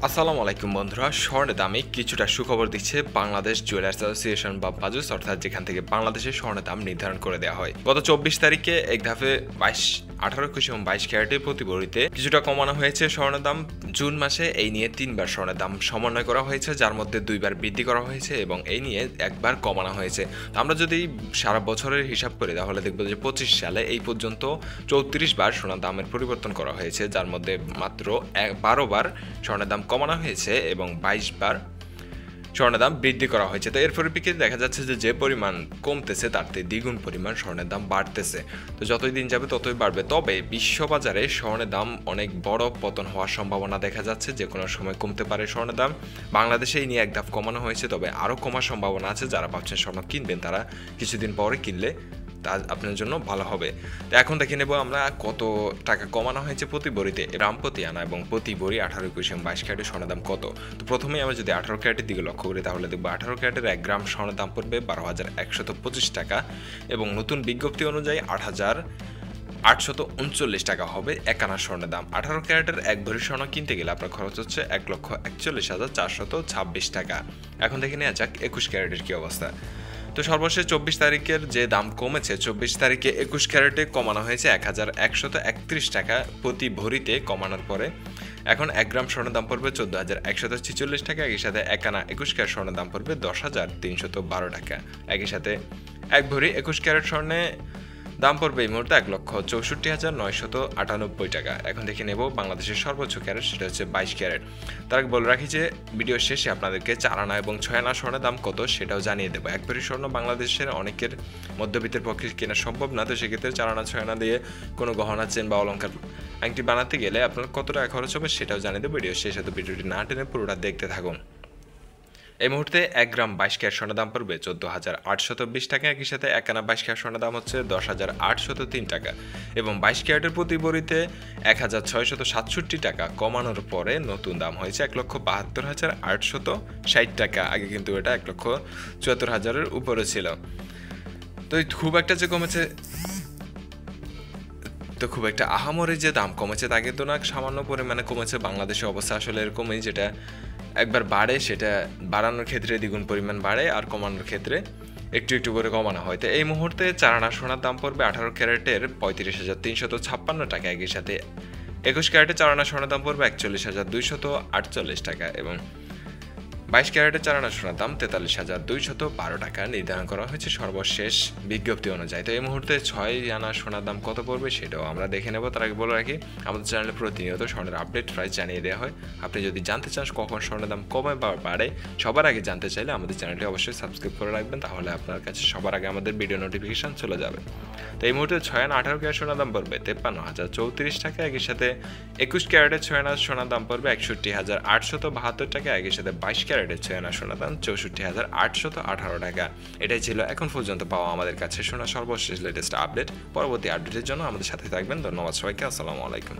আসসালামু আলাইকুম বন্ধুরা, স্বর্ণের দামে কিছুটা সুখবর দিচ্ছে বাংলাদেশ জুয়েলার্স অ্যাসোসিয়েশন বা বাজুস, অর্থাৎ যেখান থেকে বাংলাদেশের স্বর্ণের দাম নির্ধারণ করে দেওয়া হয়। গত 24 তারিখে এক ধাপে 18, 21 এবং 22 ক্যারেটের প্রতি ভরিতে কিছুটা কমানো হয়েছে স্বর্ণের দাম। জুন মাসে এই নিয়ে 3বার স্বর্ণের দাম সমন্বয় করা হয়েছে, যার মধ্যে 2বার বৃদ্ধি করা হয়েছে এবং এই নিয়ে একবার কমানো হয়েছে। তো আমরা যদি সারা বছরের হিসাব করি তাহলে দেখব যে 25 সালে এই পর্যন্ত 34 বার সোনার দামের পরিবর্তন করা হয়েছে, যার মধ্যে মাত্র 12 বার স্বর্ণের দাম কমানো হয়েছে এবং 22 বার স্বর্ণের দাম বৃদ্ধি করা হয়েছে। তো এর পরিপ্রেক্ষিতে দেখা যাচ্ছে যে পরিমাণ কমতেছে তার থেকে দ্বিগুণ পরিমাণ স্বর্ণের দাম বাড়তেছে। তো যতই দিন যাবে ততই বাড়বে। তবে বিশ্ববাজারে স্বর্ণের দাম অনেক বড় পতন হওয়ার সম্ভাবনা দেখা যাচ্ছে, যে কোনো সময় কমতে পারে স্বর্ণের দাম। বাংলাদেশে এই নিয়ে এক ধাপ কমানো হয়েছে, তবে আরও কমার সম্ভাবনা আছে। যারা ভাবছেন স্বর্ণ কিনবেন তারা কিছুদিন পরে কিনলে তা আপনার জন্য ভালো হবে। তো এখন দেখে নেব আমরা কত টাকা কমানো হয়েছে প্রতি ভরিতে, গ্রাম প্রতি আনা এবং প্রতি ভরি 18, 21 এবং 22 ক্যারেটের স্বর্ণের দাম কত। তো প্রথমেই আমরা যদি 18 ক্যারেটের দিকে লক্ষ্য করি তাহলে দেখব 18 ক্যারেটের 1 গ্রাম স্বর্ণের দাম পড়বে 12,125 টাকা এবং নতুন বিজ্ঞপ্তি অনুযায়ী 8,839 টাকা হবে 1 আনা স্বর্ণের দাম। 18 ক্যারেটের 1 ভরি স্বর্ণ কিনতে গেলে আপনার খরচ হচ্ছে 1,41,426 টাকা। এখন দেখে নেওয়া যাক 21 ক্যারেটের কি অবস্থা। তো সর্বশেষ 24 তারিখের যে দাম কমেছে, 24 তারিখে 21 ক্যারেটে কমানো হয়েছে 1,131 টাকা প্রতি ভরিতে। কমানোর পরে এখন 1 গ্রাম স্বর্ণের দাম পড়বে 14,146 টাকা। একই সাথে 1 আনা 21 ক্যারেট স্বর্ণের দাম পড়বে 10,312 টাকা। একই সাথে 1 ভরি 21 ক্যারেট স্বর্ণে দাম পড়বে এই মুহূর্তে 1,64,998 টাকা। এখন দেখে নেব বাংলাদেশের সর্বোচ্চ ক্যারেট, সেটা হচ্ছে 22 ক্যারেট। তার আগে বলে রাখি যে ভিডিও শেষে আপনাদেরকে 4 আনা এবং 6 আনা স্বর্ণের দাম কত সেটাও জানিয়ে দেবো। 1 ভরি স্বর্ণ বাংলাদেশের অনেকের মধ্যবিত্তের পক্ষে কেনা সম্ভব না, তো সেক্ষেত্রে 4 আনা 6 আনা দিয়ে কোনো গহনা, চেন বা অলংকার আংটি বানাতে গেলে আপনার কত টাকা খরচ হবে সেটাও জানিয়ে দেবো ভিডিও শেষে। তো ভিডিওটি না টেনে পুরোটা দেখতে থাকুন। এই মুহূর্তে 1 গ্রাম 22 ক্যারেট স্বর্ণের দাম পড়বে 14,820 টাকা। একই সাথে 1 আনা 22 ক্যারেট স্বর্ণের দাম হচ্ছে 10,803 টাকা এবং 22 ক্যারেটের প্রতি ভরিতে 1,667 টাকা কমানোর পরে নতুন দাম হয়েছে 1,72,860 টাকা। আগে কিন্তু এটা 1,74,000-এর উপরে ছিল। তো খুব একটা যে কমেছে, তো খুব একটা আহামরি যে দাম কমেছে তা কিন্তু না, সামান্য পরিমাণে কমেছে। বাংলাদেশের অবস্থা আসলে এরকমই, যেটা একবার বাড়ে সেটা বাড়ানোর ক্ষেত্রে দ্বিগুণ পরিমাণ বাড়ে আর কমানোর ক্ষেত্রে একটু একটু করে কমানো হয়। তো এই মুহূর্তে 4 আনা সোনার দাম পড়বে 18 ক্যারেটের 35,356 টাকা। একই সাথে 21 ক্যারেটের 4 আনা সোনার দাম পড়বে 41,248 টাকা এবং 22 ক্যারেটের 4 আনা সোনার দাম 43,212 টাকা নির্ধারণ করা হয়েছে সর্বশেষ বিজ্ঞপ্তি অনুযায়ী। তো এই মুহূর্তে 6 আনা সোনার দাম কত পড়বে সেটাও আমরা দেখে নেব। তার আগে বলে রাখি আমাদের চ্যানেলে প্রতিনিয়ত স্বর্ণের আপডেট প্রাইস জানিয়ে দেওয়া হয়। আপনি যদি জানতে চান কখন স্বর্ণের দাম কমে বা বাড়ে সবার আগে জানতে চাইলে আমাদের চ্যানেলটি অবশ্যই সাবস্ক্রাইব করে রাখবেন, তাহলে আপনার কাছে সবার আগে আমাদের ভিডিও নোটিফিকেশন চলে যাবে। তো এই মুহূর্তে 6 আনা 18 ক্যারেট সোনার দাম পড়বে 53,034 টাকা। একই সাথে 21 ক্যারেটের 6 আনা সোনার দাম পড়বে 61,872 টাকা। একই সাথে 22 ক্যারেটের 6 আনা সোনার দাম 64,818 টাকা। এটাই ছিল এখন পর্যন্ত পাওয়া আমাদের কাছে শোনা সর্বশেষ লেটেস্ট আপডেট। পরবর্তী আপডেটের জন্য আমাদের সাথে থাকবেন। ধন্যবাদ সবাইকে। আসসালামু আলাইকুম।